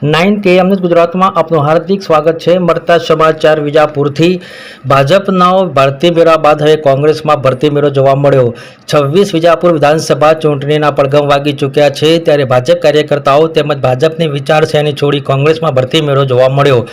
9 કે અમદાવાદ ગુજરાતમાં આપનું હાર્દિક સ્વાગત છે। મળતા સમાચાર વિજાપુરથી ભાજપનો ભરતી મેળા બાદ હવે કોંગ્રેસમાં ભરતી મેળો જોવા મળ્યો। 26 વિજાપુર વિધાનસભા ચૂંટણીના પડઘમ વાગી ચૂક્યા છે, ત્યારે ભાજપ કાર્યકર્તાઓ તેમજ ભાજપની વિચારસરણી છોડી કોંગ્રેસમાં ભરતી મેળો જોવા મળ્યો।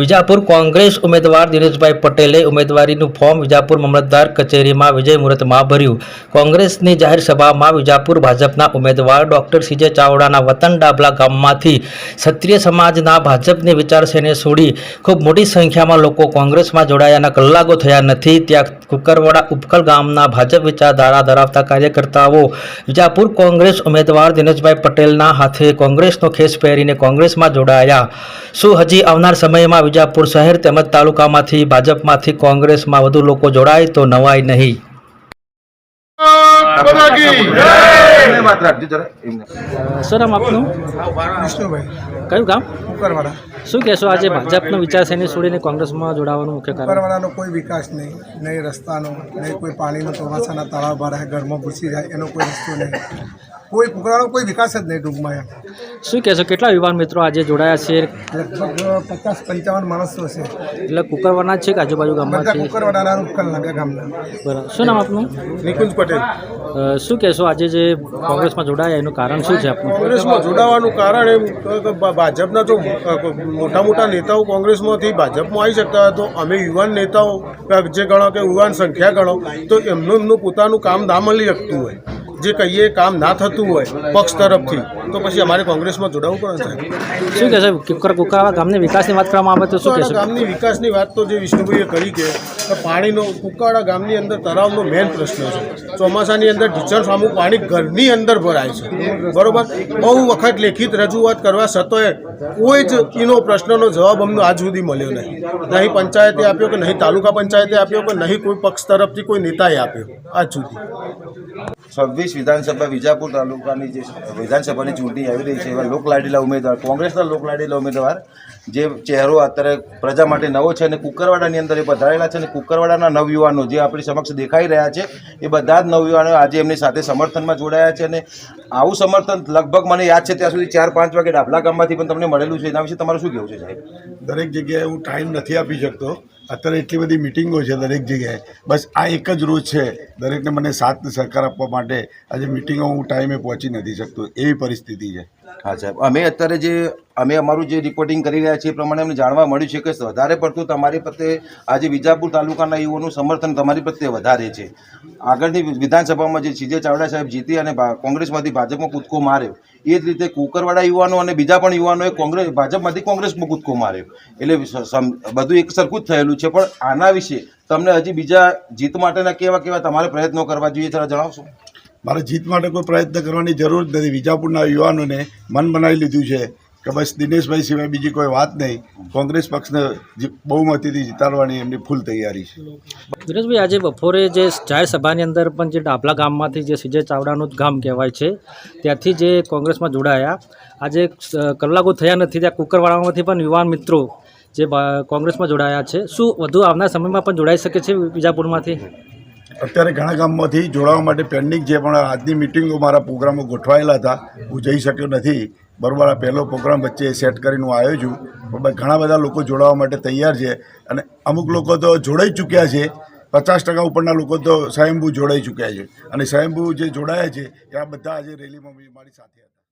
વિજાપુર કોંગ્રેસ ઉમેદવાર દિનેશભાઈ પટેલે ઉમેદવારીનું ફોર્મ વિજાપુર મામલતદાર કચેરીમાં વિજય મુહૂર્તમાં ભર્યું। કોંગ્રેસની જાહેર સભામાં વિજાપુર ભાજપના ઉમેદવાર ડોક્ટર સીજે ચાવડાના વતન ડાબલા ગામમાંથી ક્ષત્રિય સમાજના ભાજપની વિચારસરણી છોડી ખૂબ મોટી સંખ્યામાં લોકો કોંગ્રેસમાં જોડાયાના કલાકો થયા નથી, ત્યાં કુકરવાડા ઉપકલ ગામના ભાજપ વિચારધારા ધરાવતા કાર્યકર્તાઓ વિજાપુર કોંગ્રેસ ઉમેદવાર દિનેશભાઈ પટેલના હાથે કોંગ્રેસનો ખેસ પહેરીને કોંગ્રેસમાં જોડાયા। શું હજી આવનાર સમયમાં વિજાપુર શહેર તેમજ તાલુકામાંથી ભાજપમાંથી કોંગ્રેસમાં વધુ લોકો જોડાય તો નવાય નહીં। સર, આપનું વિષ્ણુભાઈ કયું ગામ? કુકરવાડા। શું કહેશો, આજે ભાજપનો વિચારસરણી છોડીને કોંગ્રેસમાં જોડાવાનું મુખ્ય કારણ? કુકરવાડાનો કોઈ વિકાસ નહીં રસ્તાનો, નહીં કોઈ પાણીનો, ચોમાસાના તળાવ ભરાય, ઘરમાં ઘૂસી જાય એનો કોઈ રસ્તો નહીં, કોઈ કુકરવાડાનો કોઈ વિકાસ જ નહીં ટૂંકમાં। શું કહેશો, કેટલા યુવાન મિત્રો આજે જોડાયા છે? લગભગ 50-55 માણસો છે, એટલે કુકરવાડા છે કે આજુબાજુ ગામમાં બધા છે? કુકરવાડાના ઉપકલના બે ગામના। બરાબર, શું નામ આપનું? નિકુંજ પટેલ। શું કહેશો, આજે જે કોંગ્રેસમાં જોડાયા એનું કારણ શું છે આપનું? કોંગ્રેસમાં જોડાવાનું કારણ એમ કે ભાજપના જો મોટા મોટા નેતાઓ કોંગ્રેસમાંથી ભાજપમાં આવી શકતા હોય તો અમે યુવાન નેતાઓ જે ગણો કે યુવાન સંખ્યા ગણો તો એમનું પોતાનું કામ ના મળી શકતું હોય, જે કહીએ કામ ના થતું હોય પક્ષ તરફથી, તો પછી અમારે કોંગ્રેસમાં જોડાવવું પડે છે। શું કહેશો, કુકરવાડા ગામની વિકાસની વાત કરવામાં આવે તો શું કહેશો? ગામની વિકાસની વાત તો જે વિષ્ણુભાઈએ કરી કે પાણીનો કુકરવાડા ગામની અંદર તળાવનો મેઇન પ્રશ્ન છે। ચોમાસાની અંદર ઢીચણ સામું પાણી ઘરની અંદર ભરાય છે, બરોબર। બહુ વખત લેખિત રજૂઆત કરવા છતાંય કોઈ જ એનો પ્રશ્નનો જવાબ અમને આજ સુધી મળ્યો નહીં પંચાયતે આપ્યો કે નહીં તાલુકા પંચાયતે આપ્યો કે નહીં કોઈ પક્ષ તરફથી કોઈ નેતાએ આપ્યો આજ સુધી। 26 વિધાનસભા વિજાપુર તાલુકાની જે વિધાનસભાની ચૂંટણી આવી રહી છે, એવા લોકલાડીલા ઉમેદવાર, કોંગ્રેસના લોકલાડીલા ઉમેદવાર જે ચહેરો અત્યારે પ્રજા માટે નવો છે અને કુકરવાડાની અંદર એ પધારેલા છે, અને કુકરવાડાના નવયુવાનો જે આપણી સમક્ષ દેખાઈ રહ્યા છે એ બધા જ નવયુવાનો આજે એમની સાથે સમર્થનમાં જોડાયા છે। અને આવું સમર્થન લગભગ મને યાદ છે ત્યાં સુધી 4-5 વાગે ડાબલા ગામમાંથી પણ તમને મળેલું છે, એના વિશે તમારું શું કહેવું છે સાહેબ? દરેક જગ્યાએ હું ટાઈમ નથી આપી શકતો, અત્યારે એટલી બધી મિટિંગો છે દરેક જગ્યાએ, બસ આ એક જ રોજ છે દરેકને મને સાથ સહકાર આપવા માટે। આજે મિટિંગો હું ટાઈમે પહોંચી નથી શકતો એવી પરિસ્થિતિ છે। હા સાહેબ, અમે અમારું જે રિપોર્ટિંગ કરી રહ્યા છીએ એ પ્રમાણે અમને જાણવા મળ્યું છે કે વધારે પડતું તમારી પ્રત્યે આજે વિજાપુર તાલુકાના યુવાનોનું સમર્થન તમારી પ્રત્યે વધારે છે। આગળની વિધાનસભામાં જે સીજે ચાવડા સાહેબ જીતી અને કોંગ્રેસમાંથી ભાજપમાં કૂદકો માર્યો, એ જ રીતે કુકરવાડા યુવાનો અને બીજા પણ યુવાનોએ ભાજપમાંથી કોંગ્રેસમાં કૂદકો માર્યો, એટલે બધું એક સરખું જ થયેલું છે। પણ આના વિશે તમને હજી બીજા જીત માટેના કેવા તમારે પ્રયત્નો કરવા જોઈએ, જરા જણાવશો? મારે જીત માટે કોઈ પ્રયત્ન કરવાની જરૂર જ નથી। વિજાપુરના યુવાનોને મન બનાવી લીધું છે કે બસ દિનેશભાઈ સિવાય બીજી કોઈ વાત નહીં, કોંગ્રેસ પક્ષને બહુમતીથી જીતાડવાની એમની ફૂલ તૈયારી છે। દિનેશભાઈ, આજે બપોરે જે જાહેર સભાની અંદર પણ જે ડાબલા ગામમાંથી જે સીજે ચાવડાનું જ ગામ કહેવાય છે ત્યાંથી જે કોંગ્રેસમાં જોડાયા, આજે કલાકો થયા નથી, ત્યાં કુકરવાડામાંથી પણ યુવાન મિત્રો જે કોંગ્રેસમાં જોડાયા છે, શું વધુ આવનાર સમયમાં પણ જોડાઈ શકે છે વિજાપુરમાંથી? અત્યારે ઘણા ગામમાંથી જોડાવા માટે પેન્ડિંગ છે, પણ આજની મિટિંગો મારા પ્રોગ્રામો ગોઠવાયેલા હતા, હું જઈ શક્યો નથી, બરાબર। આ પહેલો પ્રોગ્રામ વચ્ચે સેટ કરીને હું આવ્યો છું, પણ ઘણા બધા લોકો જોડાવા માટે તૈયાર છે, અને અમુક લોકો તો જોડાઈ ચૂક્યા છે, 50% ઉપરના લોકો તો સ્વયંભૂ જોડાઈ ચૂક્યા છે, અને સ્વયંભૂ જે જોડાયા છે એ આ બધા આજે રેલીમાં મારી સાથે હતા।